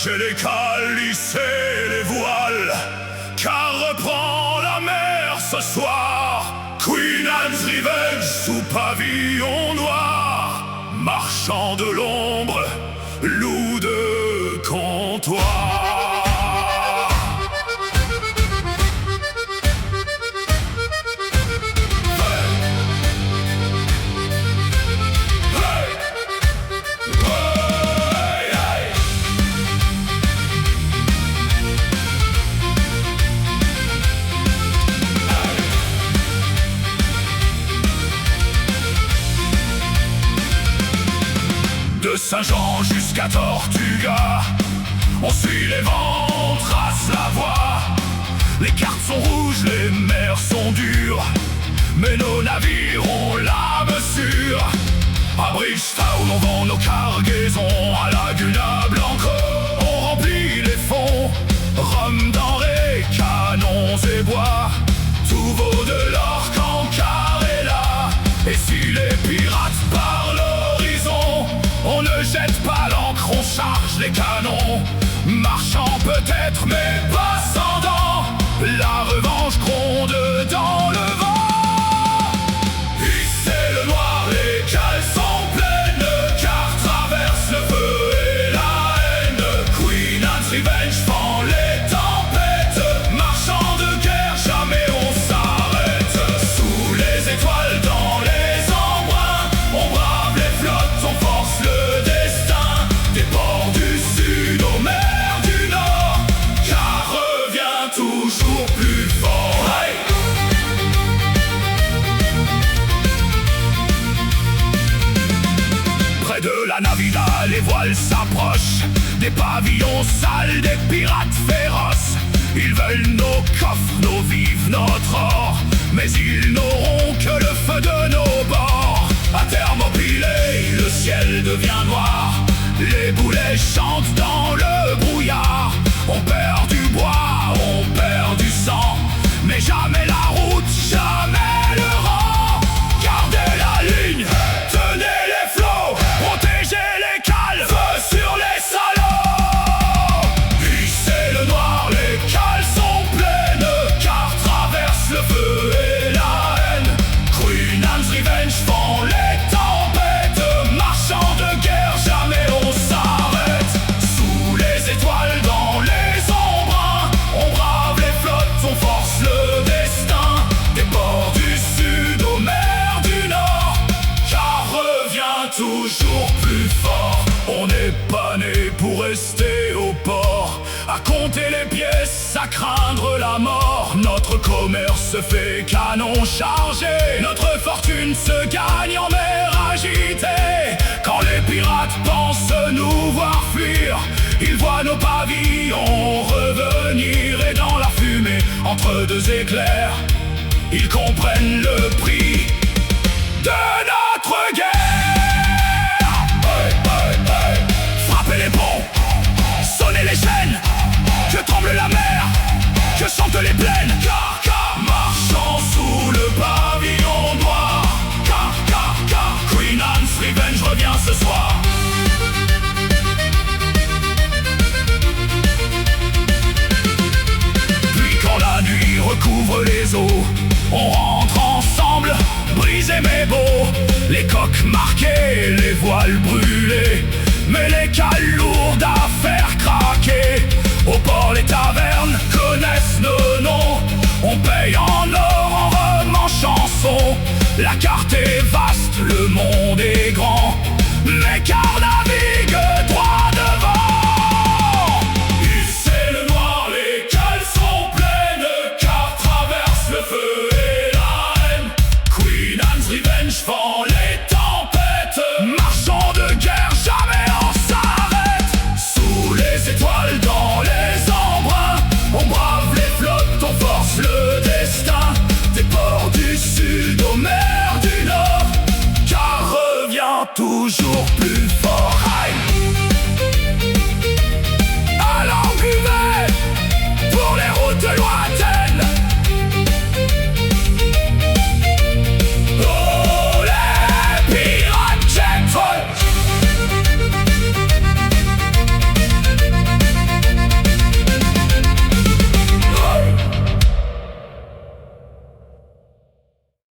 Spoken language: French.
Chargez les cales, lissez les voiles, car reprend la mer ce soir. Queen Anne's Revenge sous pavillon noir, marchand de l'ombre, loup de comptoir. De Saint-Jean jusqu'à Tortuga, on suit les vents, on trace la voie. Les cartes sont rouges, les mers sont dures, mais nos navires ont la mesure. À Bridgetown on vend nos cargaisons, à Laguna Blanco on remplit les fonds. Rhum, denrées, canons et bois, tout vaut de l'or quand Carella. Et si les pirates par l'horizon, on ne jette pas l'ancre, on charge les canons. Marchand peut-être, mais pas sans dents, la revanche gronde dans le vent. Hissez le noir, les cales sont pleines, car traverse le feu et la haine. Queen Anne's Revenge fend les tempêtes, marchand de guerre, jamais on s'arrête. Sous les étoiles, dans les embruns, on brave les flottes, on force le destin. Des ports du sud aux mers du nord, car revient toujours plus fort. Hey! Près de la Navida, les voiles s'approchent, des pavillons sales, des pirates féroces. Ils veulent nos coffres, nos vives, notre or, mais ils n'auront que le feu de nos bords. À Thermopylae, le ciel devient noir, les boulets chantent dans le brouillard. On perd du bois, on perd du sang, mais jamais la route, jamais le rang. Gardez la ligne, tenez les flots, protégez les cales, feu sur les salauds. Hissez le noir, les cales sont pleines, car traverse le feu et la haine. Queen Anne's Revenge fend les tempêtes, marchand de guerre, jamais on s'arrête. Sous les étoiles, dans les embruns, on brave les flottes, on force le destin. Des ports du sud aux mers du nord, car revient toujours plus fort. On n'est pas né pour rester au port, à compter les pièces, à craindre la mort. Notre commerce se fait canon chargé, notre fortune se gagne en mer agitée. Quand les pirates pensent nous voir fuir, ils voient nos pavillons revenir. Et dans la fumée, entre deux éclairs, ils comprennent le prix de notre guerre. Hey, hey, hey. Frappez les ponts, sonnez les chaînes, que tremble la mer, que chantent les plaines. Car, marchant sous le pavillon noir, car, Queen Anne's Revenge revient ce soir. Puis quand la nuit recouvre les eaux, on rentre ensemble, brisés mais beaux. Les coques marquées, les voiles brûlées, mais les cales lourdes à faire craquer. Au port les tavernes connaissent nos noms, on paye en or, en rhum, en chanson. La carte est vaste, le monde est grand, mais car navigue droit devant. Hissez le noir, les cales sont pleines, car traverse le feu et la haine. Queen Anne's Revenge fend les tempêtes, marchand de guerre, jamais on s'arrête. Sous les étoiles, dans les embruns, on brave les flottes, on force le destin. Des ports du sud aux mers du nord, car revient toujours plus fort.